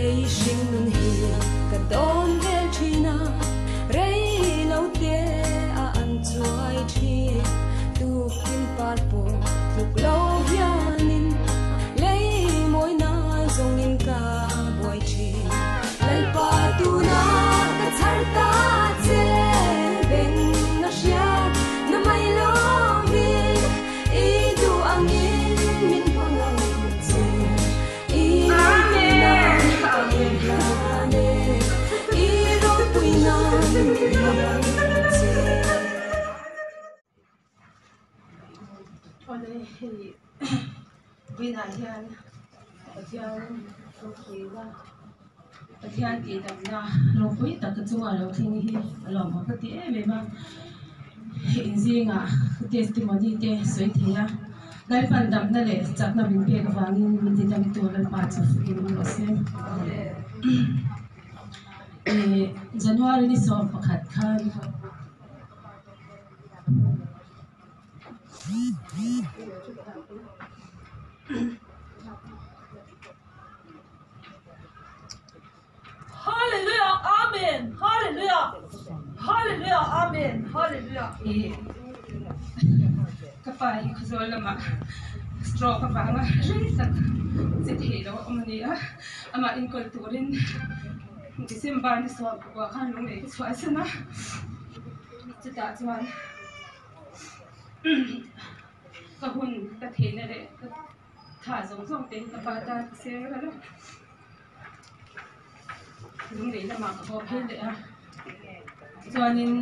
rei sing nun hi ka don hel thina rei lo te a an chuai thi tu kim par po luk lo hianin lei moi na zong in ka boi thi lal pa tu na ka char ta che ben na sia na mai lo hi e du angin min pangang che e na ka ne e ro pui na Vina hian athian rokuila athian ti damna rokui tak chunga lo thing hi alom ka ti e mema inzinga testimony te soi thia gai pan damna le chakna bin pe wangin min ti dam to lan pa chu in lo se January ni so pakhat khan Hallelujah, Amen. Hallelujah, Hallelujah, Amen. Hallelujah. Kapai khuzol lama straw ka banga resak sithelo amania ama in kulturin December ni so wa khan lu ne so asana chita chuan ka hun ka thena re tha zong zong ten ka pa ta se ra lo lu ne lama ka ho phe le a chuanin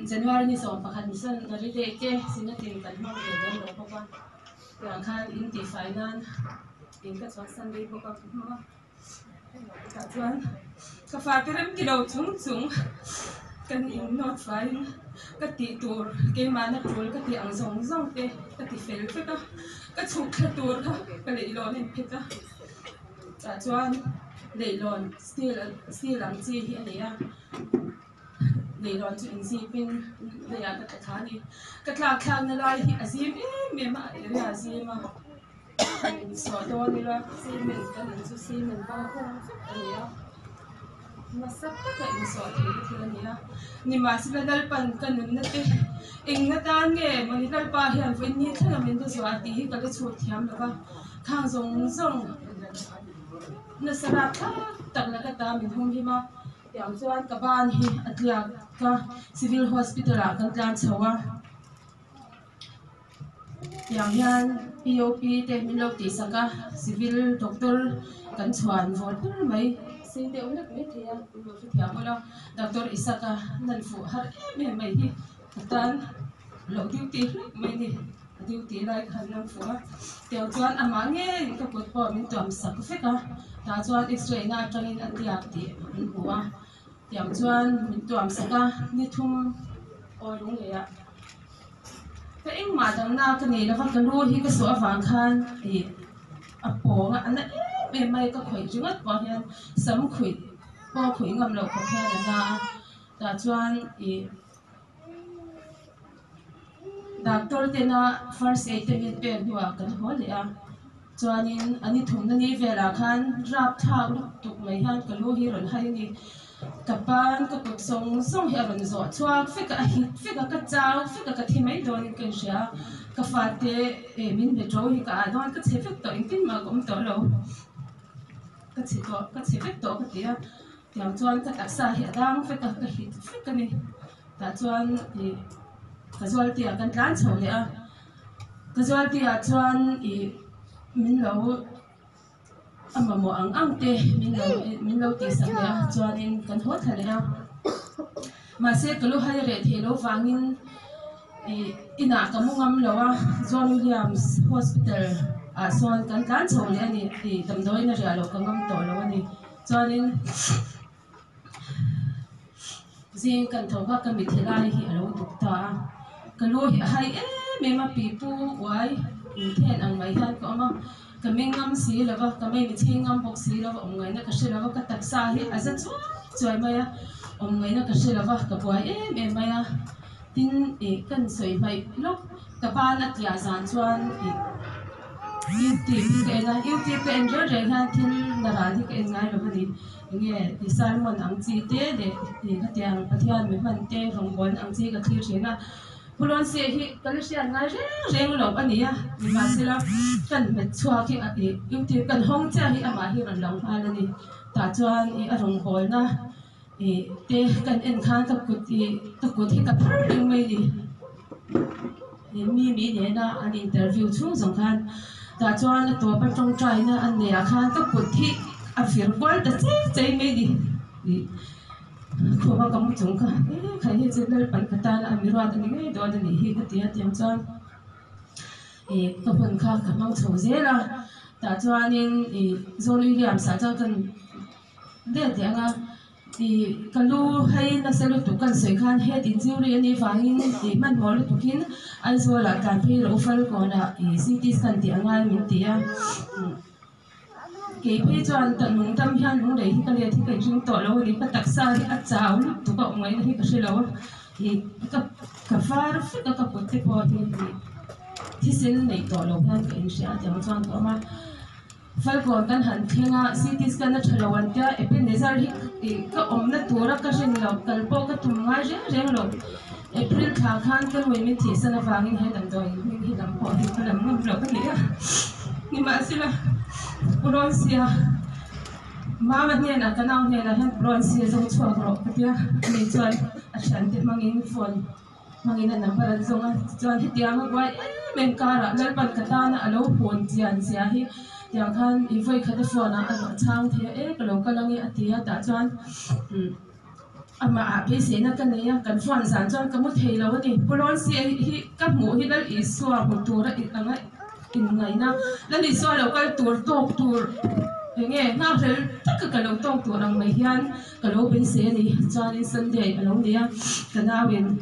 January ni so pakhan san ri le ke sinatin kan ma le den lo pa yang khan in ti final in ka chuan Sunday ko ka ma ka chuan ka fa terem ki lo chung chung kan in not fine ka ti tur ke ma na tur ka ti ang zong zong te ka ti fel fe ka chuk ka tur ka le lo nen phe ka chuan le lon still ang chi hi ania le lon chu in si pin le ya ka thani ka tla khang na lai hi azim me ma area azima so do ni la si men kan chu si men ba ko ania masak ka in so thi ania ni ma si dal pan kan na te ing na tan nge mani dal pa hian wen ni thana men do so ati hi ka le chu thiam la ba khang zong zong na sara tak na ka ta min hum hi ma yang chuan ka ban hi atlia ka civil hospital a kan tlan chawa yang hian POP te min lo ti saka civil doctor kan chuan vol tur mai sin te unak me thia lo fi thia mola doctor isaka nan fu har me mai hi tan lo duty mai ni duty lai khan nan fu te chuan ama nge ka pot po min tom sak fe ka ta chuan x-ray na tangin atlia ti min huwa yang chuan min tuam saka ni thum o lung le ya ka eng ma dang na ka nei la ka ro hi ka so awang khan e a po nga ana me mai ka khoi jungat pa hian sam khui po khui ngam lo ka hian na ta chuan e doctor te na first aid te min pe huwa kan ho le a chuanin ani thum na ni vela khan rap thak tuk mai han ka lo hi ron hai ni kapan ka put song song hi aron zo chuak fika hit fika ka chau fika ka thimai don kan sia ka fate e min be tro hi ka adon ka chefek to in tin ma gom to lo ka che fek to ka tia yang chuan ka taksa hi adang fika ka hit fika ni ta chuan e ka zual tia kan tlan chho le a ka zual tia chuan e min lo ama mo ang te min lo ti sak le chuanin kan ho thale a ma se kalu hai re thelo wangin ina kamungam lowa John Williams Hospital a son kan tlan chho le ani ti damdoi na ria lo kangam to lo ani chuanin zing kan thoba kan mi thilai hi alo dukta kalu hi hai me ma pi pu wai then ang mai han ko ma kamingam si lava kamay mithingam bok si lava omngai na kashi lava ka taksa hi aza chuai maya omngai na kashi lava ka buai maya tin kan soi mai lok ka ban at ya zan chuan YouTube cái này YouTube cái anh rất là thiên là ra thì cái anh ngay rồi thì nghe thì Salmon ang chi te để thì cái tiếng Pathian mình mình te rong bon ang chi cái thiêu chuyện à Pulon se hi cái sự ngay reng lộc anh nhỉ thì mà sẽ là cần phải xóa cái YouTube cần hong cha hi ama hi ran long pha lên đi ta chuan i rong hol na te cần en khan cái cột thì cái phơi lên mấy đi mi này na anh interview chung giống khan ta chuan là tổ bắt trong trai na anh này khan cái cột thì phiền quá ta chơi mấy đi khu vực công chúng cả cái gì chơi lên bàn cờ ta là mình ra thì cái đó là gì cái tiền tiền chuan cái phần khác cái mang sầu dễ là ta chuan nên John Williams sa cho cần để tiếng à thì cái lu hay là sẽ tụ cần sấy khan hết tin chiếu đi anh phá in thì mình bỏ tụ kín anh rồi là cảm thấy lâu phơi còn là CT scan tiếng Anh mình tiếng cái bây giờ tận dụng tâm hiền lúc đấy thì cái này thì cái chúng tôi lâu thì cái đặc sản thì ăn cháo tụ cậu mấy thì cái lâu thì cái pha cái bột thì bỏ thì xin này tôi lâu hơn cái sẽ tiếng Anh có mà phải còn cần hẳn khi nga CT scan nó chờ lâu anh ta bên này ra thì cái nó tua ra cái gì lâu cái bộ cái tụm ngay riêng lâu April tháng khan cái người mình thì sẽ vàng in hay đầm đồi mình thì đầm bỏ thì cái đầm lâu cái này nhưng mà xin là Bronsia mà mình là cái nào này là hết Bronsia giống chua rồi cái kia mình chơi anh thì mangin phone mangin là nằm ở trong chơi thì tiếng quay mình cả lên bàn cái ta là alo phone chian xia hi tiếng khan if vậy cái phone là anh chang thì cái lâu cái lăng ấy thì đã chơi mà bây giờ cái này cái phone sản cho cái một thời lâu thì Bronsia hi cái mũ hi là ít xua một tuổi là ít anh ấy in ngày na lần đi xóa lâu cái tuổi nghe ngao thấy tất cả cái lâu tuổi rằng mấy hiền cái lâu bên xe đi cho đi sân để lâu đi cái nào bên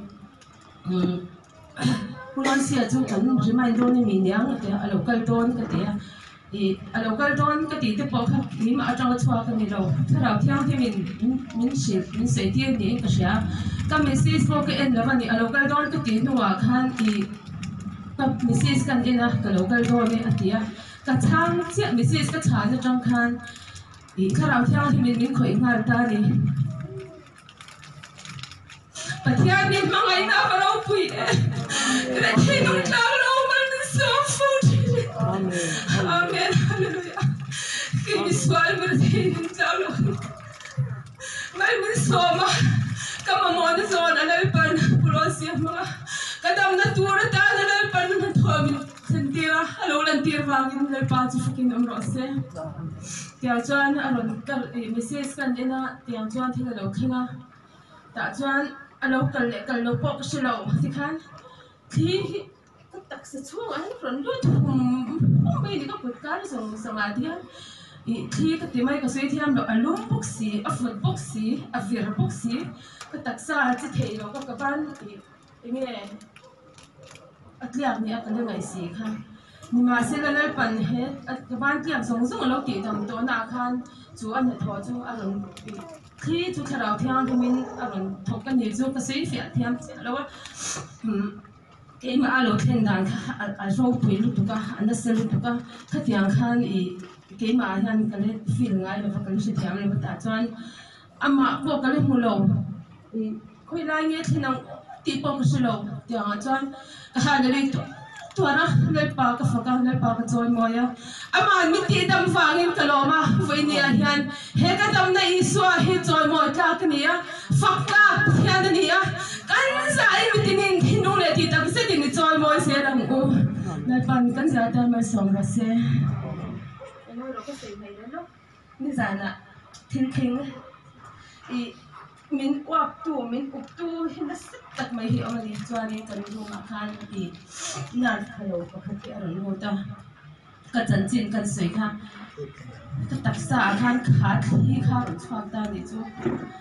Pulau Sia chung cần remind đôi mình nhang cái lâu cái đón cái đấy thì lâu cái đón cái đấy thì bảo khác mình mà trong cái chua cái này đâuถ้าเราเที่ยวที่mình sẽ tiền đi cái gì cái mình sẽ có cái end là vậy lâu cái đón cái đấy nó là khan thìกับมิสซิสกันเองนะกับเราก็โดนเนี่ยที่กับช่างเจ้ามิสซิสก็ชาจะจังคันอีกข้าเราเที่ยวที่มันคุยงานตาดิแต่ที่อันนี้มาไงนะเราปุยแต่ที่นุ่งเจ้าเรามันสมฟูดีอาเมนฮาเลลูยาคือมิสวาลมันที่นุ่งเจ้าเรามันสมอ่ะก็มามองที่โซนอะไรเป็นโปรเซียมาkadang natura ta na lal pan na thomin sentira alo lan tir wangin lal pa chu fukin amrose tia chuan aron kal message kan ena tiang chuan thila lo khinga ta chuan alo kal lo pok shilo tikhan thi tak se chu an ron lu thum mai ni ka putkar song samadia thi ka timai ka sei thiam lo alum boxi afut boxi avir boxi ka taksa chi theilo ka ban nghe at liap ni at ngai si kha ni ma se la lal pan he at ban tiam song song lo ti dam to na khan chu an tho chu aron khi chu kharau thiang min aron thok kan ni chu ka sei fiat thiam lo ke ma alo then dan a ro pui lu tu ka an se lu tu ka kha tiang khan ke ma han ka le fil ngai lo ka lu se thiam le ta chuan ama ko ka le mu lo khoi lai nge thinang tipo ko silo tiang chuan ka hanali tuara lel pa ka faka lel pa ka joy moya ama mi ti dam wangin kaloma voinia hian he ka dam na iswa he joy mo ta kania fakka hian ania kan sai mi tingin hinung le ti tak se ting joy mo se ram u lel pan kan za ta ma som ra se eno ro ko sei mai lo ni zana thin thing mình qua tu mình úp tu hiện đã rất đặc mấy hiệu mà đi cho nên cần dùng mà khan thì nãy hello có khách kia rồi luôn ta cái chân chín cái sấy khan cái đặc sản khan khát khi khát cho ta đi chú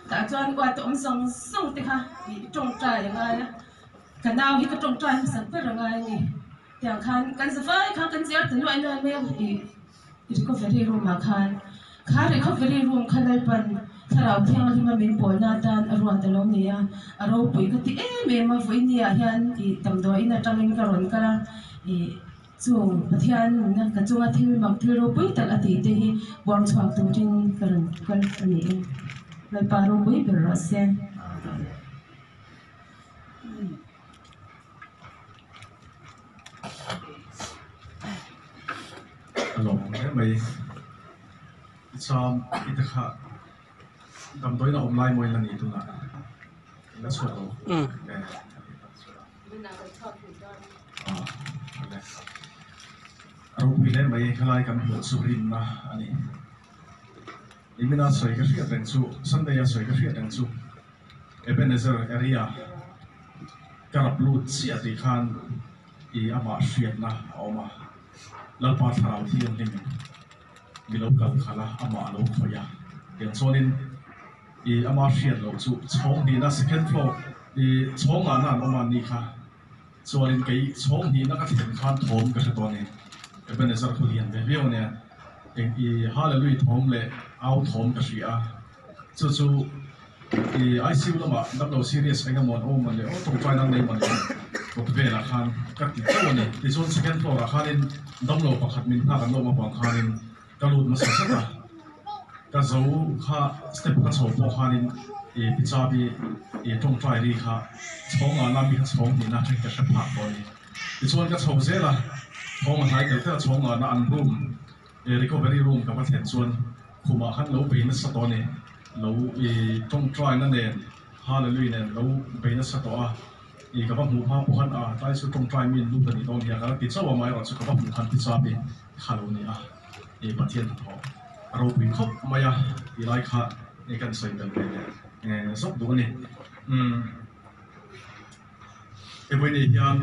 ta cho anh qua tụm song thì khan thì trồng trái ngay cái nào thì cái trồng trái sản xuất là ngay nhỉ tiếng khan cái gì vậy khan cái gì từ loại này mấy thì có phải đi luôn mà khan thì có phải đi luôn khan lại phầnเราเที่ยวที่มันเป็นปอยนาดานอรวนตะลงเนี่ยอารมณ์ปุยก็ที่เมมาไว้เนี่ยเห็นที่ตำดอยน่ะจังมินกระรอนกระ จู่ประเทศนั้นก็จู่ที่มักที่เราไปตักอดีตที่บางช่วงตัวจริงกันนี่เลยปารุบุยเป็นรัสเซียหลงไม่ชอบอิตาค่ะดำตัวน่ะอมไล่มวยลันนี่ตัวน่ะแล้วส่วนเราเราไปเล่นไปคลายกันหัวสุรินนะอันนี้อีมินาสวยก็เรียกแรงสู้สันเดียสวยก็เรียกแรงสู้เอเบเนเซอร์เอริยากระปลุดเสียดีขันอีอามาเชียนนะเอามาแล้วพาทาราวที่ยังลิมมีโลกาขละอามาโลกขยะเดี๋ยวโซนินอีอามาเชียนโลกสู้ช่องดีนะ second floor อีช่องงานนั้นประมาณนี้ค่ะส่วนไอ้ช่องนี้นักที่ถึงขั้นทอมกันตัวนี้เป็นในสารคดีเนี่ยเรื่องเนี่ยเองอีฮาเลลุยทอมเลยเอาทอมกันสิอ่ะจู่ๆอีไอซียูละมาดับเราซีเรียสไอ้กันหมดโอ้มันเลยโอ้ตรงใจนั่นเลยมันเลยรถเวลาคันกับที่ตัวนี้ที่ส่วน second floor ราคาเนี่ยดับเราประคัดมินหน้ากันเรามาบังคับเนี่ยกระลุดมาสักๆก็จะข้าสเต็ปก็โฉบพอคันเนี่ยพิจารณาตรงใจดีค่ะช่องงานนั้นมีช่องนี้น่าจะจะพักตัวนี้ที่ส่วนก็โฉบเสียละช่องหายแต่ถ้าช่องงานนั้นรูมrecovery room กับประเทศส่วนคุมขันเราไปนัสตัวนี้เราตรงใจนั่นเองฮาเลลุยเนี่ยเราไปนัสตัวกับว่าหมู่พาผู้ขันใต้สุดตรงใจมีลูกตัวนี้ตรงนี้ก็ติดเจ้าว่าไม่เราสุขภาพหมู่ขันติดซาบีฮาเลลุยประเทศของเราไปครบมายาอีไลค่ะในการใส่กันไปเนี่ยสักดูนี่เอเวอร์เนียน